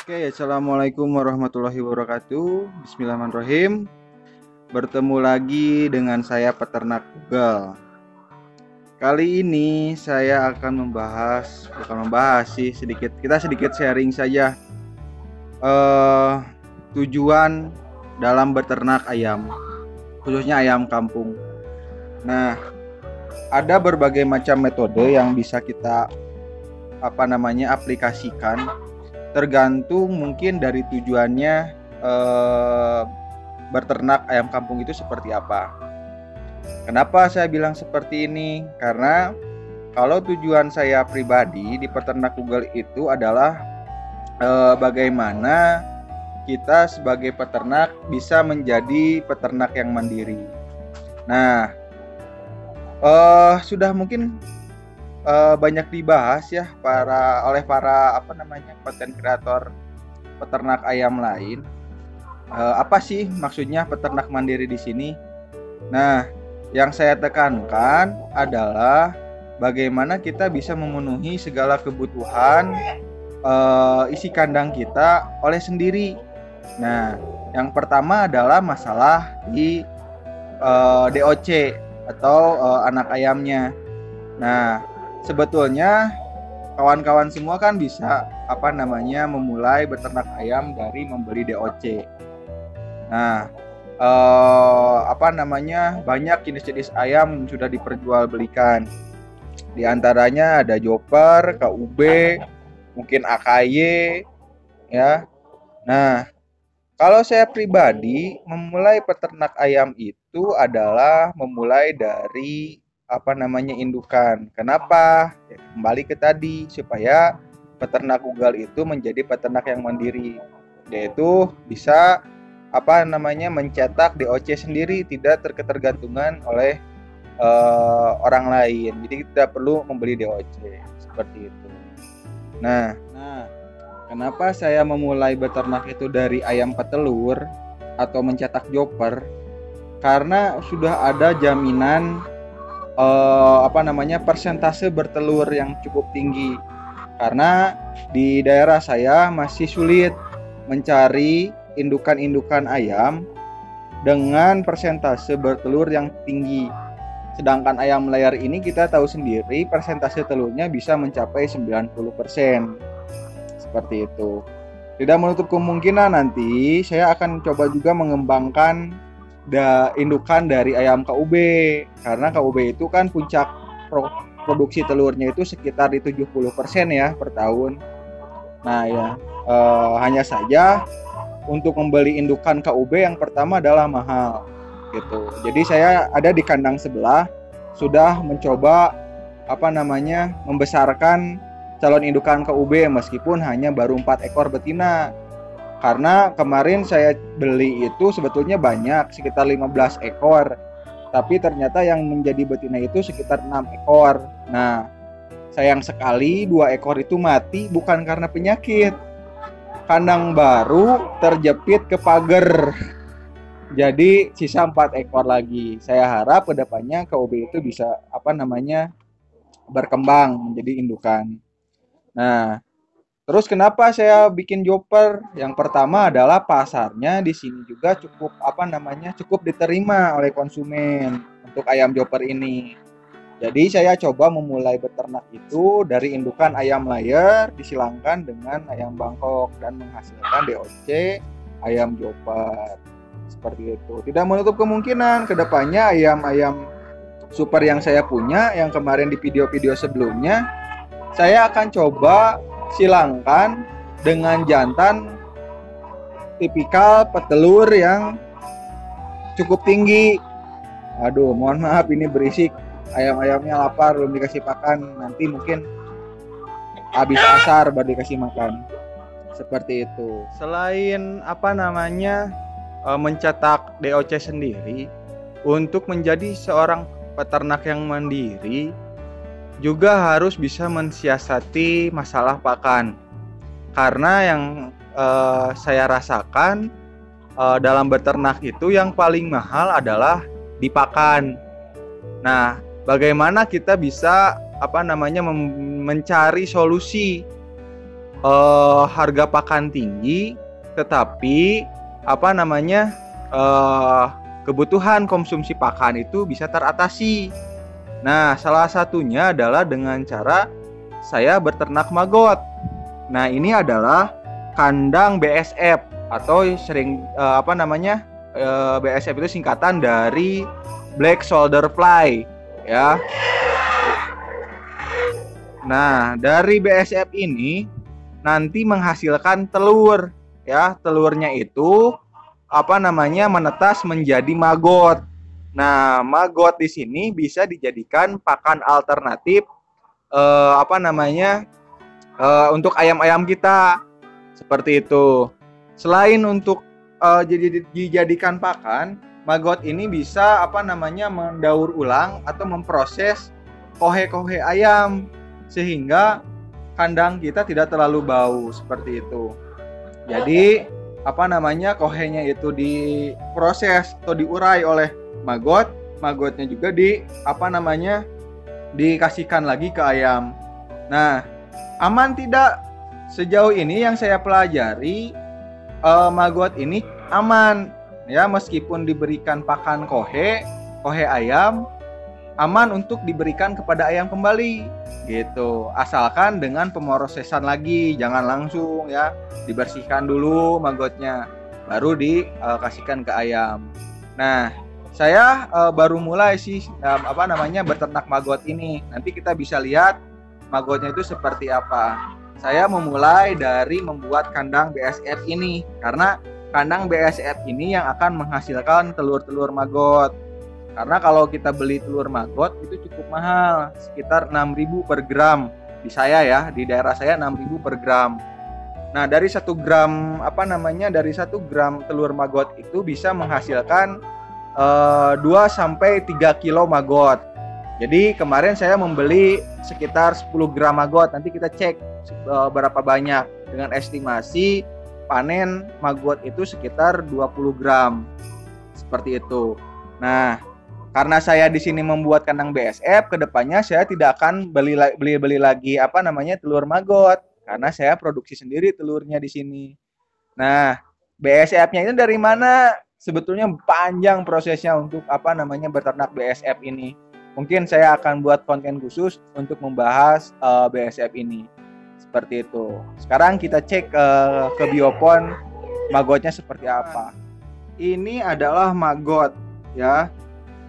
Oke, assalamualaikum warahmatullahi wabarakatuh. Bismillahirrahmanirrahim. Bertemu lagi dengan saya peternak Google. Kali ini saya akan bukan membahas sih, kita sedikit sharing saja tujuan dalam beternak ayam, khususnya ayam kampung. Nah, ada berbagai macam metode yang bisa kita aplikasikan, tergantung mungkin dari tujuannya beternak ayam kampung itu seperti apa. Kenapa saya bilang seperti ini? Karena kalau tujuan saya pribadi di peternak Google itu adalah bagaimana kita sebagai peternak bisa menjadi peternak yang mandiri. Nah, sudah mungkin banyak dibahas ya oleh para konten kreator peternak ayam lain. Apa sih maksudnya peternak mandiri di sini? Nah, yang saya tekankan adalah bagaimana kita bisa memenuhi segala kebutuhan isi kandang kita oleh sendiri. Nah, yang pertama adalah masalah di DOC atau anak ayamnya. Nah, sebetulnya kawan-kawan semua kan bisa memulai beternak ayam dari membeli DOC. Nah, banyak jenis-jenis ayam yang sudah diperjualbelikan. Di antaranya ada Joper, KUB, mungkin AKY, ya. Nah, kalau saya pribadi memulai peternak ayam itu adalah memulai dari indukan. Kenapa? Ya, kembali ke tadi, supaya peternak Google itu menjadi peternak yang mandiri, yaitu bisa mencetak DOC sendiri, tidak terketergantungan oleh orang lain. Jadi tidak perlu membeli DOC seperti itu. Nah, kenapa saya memulai beternak itu dari ayam petelur atau mencetak joper? Karena sudah ada jaminan persentase bertelur yang cukup tinggi. Karena di daerah saya masih sulit mencari indukan-indukan ayam dengan persentase bertelur yang tinggi. Sedangkan ayam layar ini kita tahu sendiri persentase telurnya bisa mencapai 90%. Seperti itu. Tidak menutup kemungkinan nanti saya akan coba juga mengembangkan indukan dari ayam KUB, karena KUB itu kan puncak produksi telurnya itu sekitar di 70% ya per tahun. Nah ya, hanya saja untuk membeli indukan KUB yang pertama adalah mahal gitu. Jadi saya ada di kandang sebelah sudah mencoba membesarkan calon indukan KUB meskipun hanya baru 4 ekor betina. Karena kemarin saya beli itu sebetulnya banyak, sekitar 15 ekor. Tapi ternyata yang menjadi betina itu sekitar 6 ekor. Nah, sayang sekali 2 ekor itu mati bukan karena penyakit. Kandang baru terjepit ke pagar. Jadi sisa 4 ekor lagi. Saya harap kedepannya KUB itu bisa berkembang menjadi indukan. Nah, terus kenapa saya bikin joper? Yang pertama adalah pasarnya di sini juga cukup diterima oleh konsumen untuk ayam joper ini. Jadi saya coba memulai beternak itu dari indukan ayam layar disilangkan dengan ayam Bangkok dan menghasilkan DOC ayam joper. Seperti itu. Tidak menutup kemungkinan kedepannya ayam-ayam super yang saya punya yang kemarin di video-video sebelumnya saya akan coba silangkan dengan jantan tipikal petelur yang cukup tinggi. Aduh, mohon maaf ini berisik. Ayam-ayamnya lapar, belum dikasih pakan. Nanti mungkin habis asar baru dikasih makan. Seperti itu. Selain mencetak DOC sendiri, untuk menjadi seorang peternak yang mandiri juga harus bisa mensiasati masalah pakan. Karena yang saya rasakan dalam beternak itu yang paling mahal adalah di pakan. Nah, bagaimana kita bisa mencari solusi harga pakan tinggi, tetapi apa namanya kebutuhan konsumsi pakan itu bisa teratasi. Nah, salah satunya adalah dengan cara saya berternak maggot. Nah, ini adalah kandang BSF atau sering BSF itu singkatan dari Black Soldier Fly, ya. Nah, dari BSF ini nanti menghasilkan telur, ya. Telurnya itu menetas menjadi maggot. Nah, maggot di sini bisa dijadikan pakan alternatif untuk ayam-ayam kita. Seperti itu. Selain untuk dijadikan pakan, maggot ini bisa mendaur ulang atau memproses kohe-kohe ayam sehingga kandang kita tidak terlalu bau, seperti itu. Jadi kohenya itu diproses atau diurai oleh maggot, maggotnya juga dikasihkan lagi ke ayam. Nah, aman tidak? Sejauh ini yang saya pelajari, maggot ini aman, ya, meskipun diberikan pakan kohe ayam, aman untuk diberikan kepada ayam kembali, gitu. Asalkan dengan pemrosesan lagi, jangan langsung, ya, dibersihkan dulu maggotnya, baru dikasihkan ke ayam. Nah, saya baru mulai sih berternak maggot ini. Nanti kita bisa lihat maggotnya itu seperti apa. Saya memulai dari membuat kandang BSF ini, karena kandang BSF ini yang akan menghasilkan telur-telur maggot. Karena kalau kita beli telur maggot itu cukup mahal, sekitar 6.000 per gram. Di daerah saya 6.000 per gram. Nah, dari 1 gram telur maggot itu bisa menghasilkan 2 sampai 3 kilo maggot. Jadi kemarin saya membeli sekitar 10 gram maggot. Nanti kita cek berapa banyak. Dengan estimasi panen maggot itu sekitar 20 gram. Seperti itu. Nah, karena saya di sini membuat kandang BSF, kedepannya saya tidak akan beli lagi telur maggot, karena saya produksi sendiri telurnya di sini. Nah, BSF-nya itu dari mana? Sebetulnya panjang prosesnya untuk berternak BSF ini. Mungkin saya akan buat konten khusus untuk membahas BSF ini. Seperti itu. Sekarang kita cek ke biopon maggotnya seperti apa. Ini adalah maggot, ya,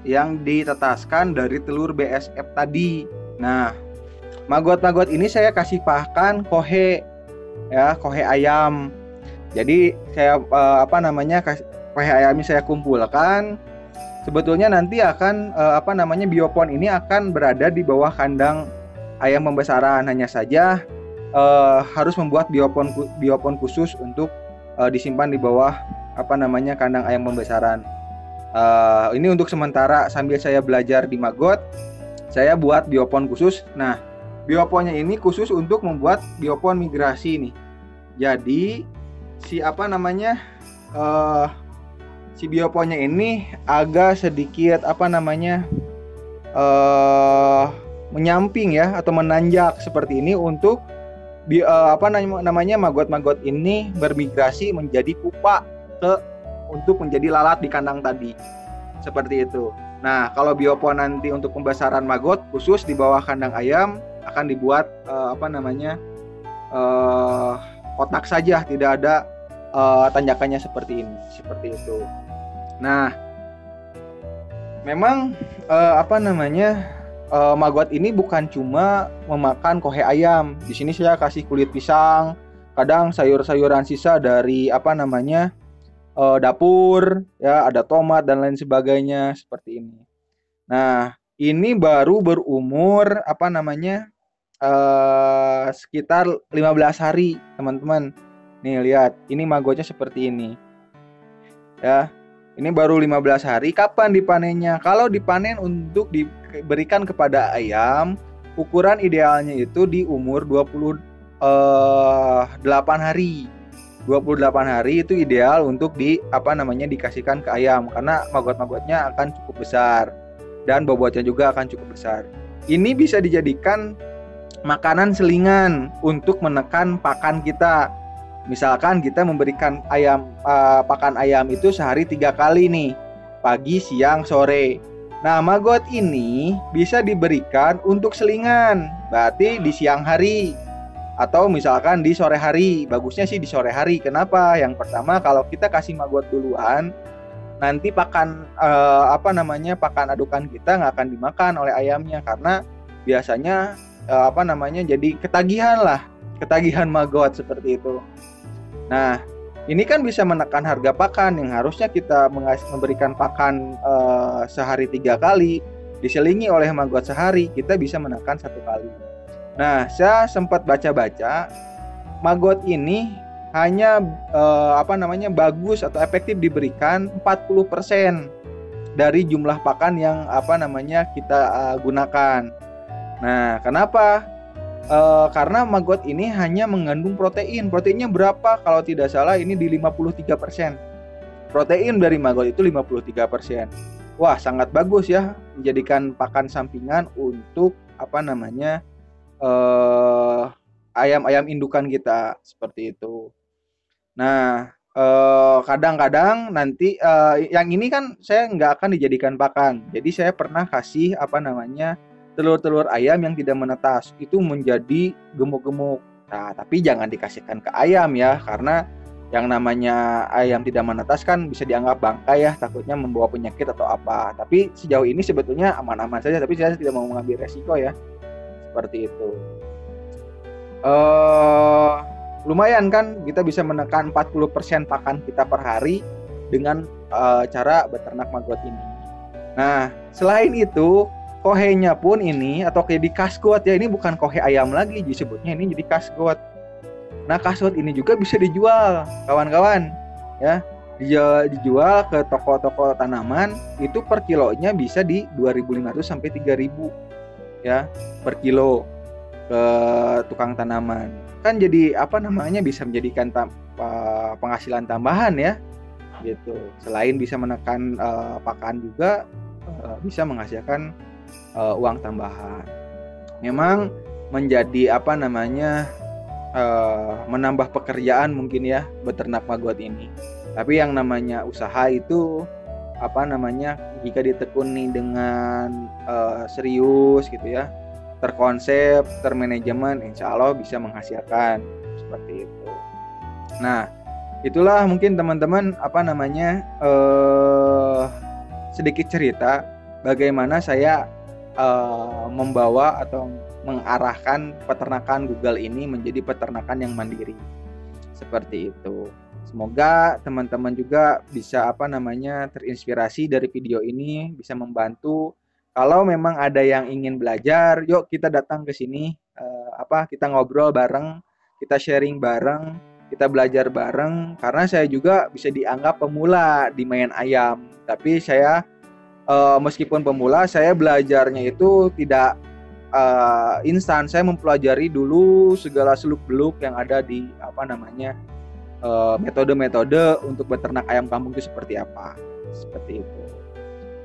yang ditetaskan dari telur BSF tadi. Nah, maggot-maggot ini saya kasih pakan kohe, ya, kohe ayam. Jadi saya kohe ayamnya saya kumpulkan. Sebetulnya nanti akan biopon ini akan berada di bawah kandang ayam pembesaran. Hanya saja harus membuat biopon khusus untuk disimpan di bawah kandang ayam pembesaran. Ini untuk sementara sambil saya belajar di maggot, saya buat biopon khusus. Nah, bioponnya ini khusus untuk membuat biopon migrasi nih. Jadi si bioponnya ini agak sedikit menyamping, ya, atau menanjak seperti ini untuk maggot-maggot ini bermigrasi menjadi pupa untuk menjadi lalat di kandang tadi. Seperti itu. Nah, kalau biopon nanti untuk pembesaran maggot khusus di bawah kandang ayam akan dibuat kotak saja, tidak ada tanjakannya seperti ini, seperti itu. Nah, memang maggot ini bukan cuma memakan kohe ayam. Di sini saya kasih kulit pisang, kadang sayur-sayuran sisa dari dapur, ya, ada tomat dan lain sebagainya seperti ini. Nah, ini baru berumur sekitar 15 hari, teman-teman. Nih, lihat, ini maggotnya seperti ini. Ya. Ini baru 15 hari. Kapan dipanennya? Kalau dipanen untuk diberikan kepada ayam, ukuran idealnya itu di umur 28 hari. 28 hari itu ideal untuk dikasihkan ke ayam, karena maggot-maggotnya akan cukup besar dan bobotnya juga akan cukup besar. Ini bisa dijadikan makanan selingan untuk menekan pakan kita. Misalkan kita memberikan pakan ayam itu sehari 3 kali nih, pagi, siang, sore. Nah, maggot ini bisa diberikan untuk selingan, berarti di siang hari atau misalkan di sore hari. Bagusnya sih di sore hari. Kenapa? Yang pertama, kalau kita kasih maggot duluan, nanti pakan pakan adukan kita nggak akan dimakan oleh ayamnya, karena biasanya jadi ketagihan maggot seperti itu. Nah, ini kan bisa menekan harga pakan yang harusnya kita memberikan pakan sehari 3 kali, diselingi oleh maggot sehari, kita bisa menekan 1 kali. Nah, saya sempat baca-baca, maggot ini hanya bagus atau efektif diberikan 40% dari jumlah pakan yang kita gunakan. Nah, kenapa? Karena maggot ini hanya mengandung protein. Proteinnya berapa? Kalau tidak salah ini di 53%. Protein dari maggot itu 53%. Wah, sangat bagus ya, menjadikan pakan sampingan untuk ayam-ayam indukan kita, seperti itu. Nah, kadang-kadang nanti yang ini kan saya nggak akan dijadikan pakan. Jadi saya pernah kasih telur-telur ayam yang tidak menetas, itu menjadi gemuk-gemuk. Nah, tapi jangan dikasihkan ke ayam ya, karena yang namanya ayam tidak menetas kan bisa dianggap bangkai ya, takutnya membawa penyakit atau apa. Tapi sejauh ini sebetulnya aman-aman saja, tapi saya tidak mau mengambil resiko ya. Seperti itu. Lumayan kan, kita bisa menekan 40% pakan kita per hari dengan cara beternak maggot ini. Nah, selain itu, kohenya pun ini, atau kayak di kasgot ya, ini bukan kohe ayam lagi disebutnya, ini jadi kasgot. Nah, kasgot ini juga bisa dijual, kawan-kawan ya. Dijual ke toko-toko tanaman, itu per kilonya bisa di 2.500 sampai 3.000 ya per kilo ke tukang tanaman. Kan jadi bisa menjadikan penghasilan tambahan ya gitu. Selain bisa menekan pakan juga bisa menghasilkan uang tambahan. Memang menjadi menambah pekerjaan mungkin ya beternak maggot ini. Tapi yang namanya usaha itu jika ditekuni dengan serius gitu ya, terkonsep, termanajemen, insya Allah bisa menghasilkan seperti itu. Nah, itulah mungkin teman-teman sedikit cerita bagaimana saya membawa atau mengarahkan peternakan Google ini menjadi peternakan yang mandiri seperti itu. Semoga teman-teman juga bisa terinspirasi dari video ini, bisa membantu. Kalau memang ada yang ingin belajar, yuk kita datang ke sini, kita ngobrol bareng, kita sharing bareng, kita belajar bareng. Karena saya juga bisa dianggap pemula di main ayam, tapi saya meskipun pemula, saya belajarnya itu tidak instan. Saya mempelajari dulu segala seluk-beluk yang ada di metode-metode untuk beternak ayam kampung itu seperti apa. Seperti itu.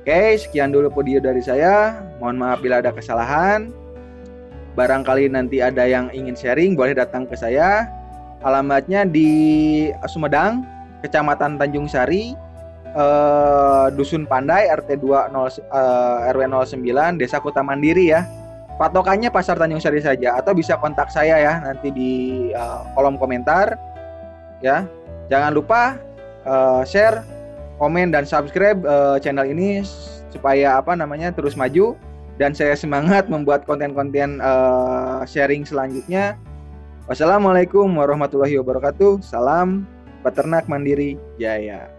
Oke, sekian dulu video dari saya. Mohon maaf bila ada kesalahan. Barangkali nanti ada yang ingin sharing, boleh datang ke saya. Alamatnya di Sumedang, Kecamatan Tanjung Sari, Dusun Pandai, RT 20 RW 09, Desa Kuta Mandiri ya. Patokannya Pasar Tanjung Sari saja, atau bisa kontak saya ya nanti di kolom komentar ya. Jangan lupa share, komen dan subscribe channel ini supaya terus maju dan saya semangat membuat konten-konten sharing selanjutnya. Wassalamualaikum warahmatullahi wabarakatuh. Salam peternak mandiri jaya.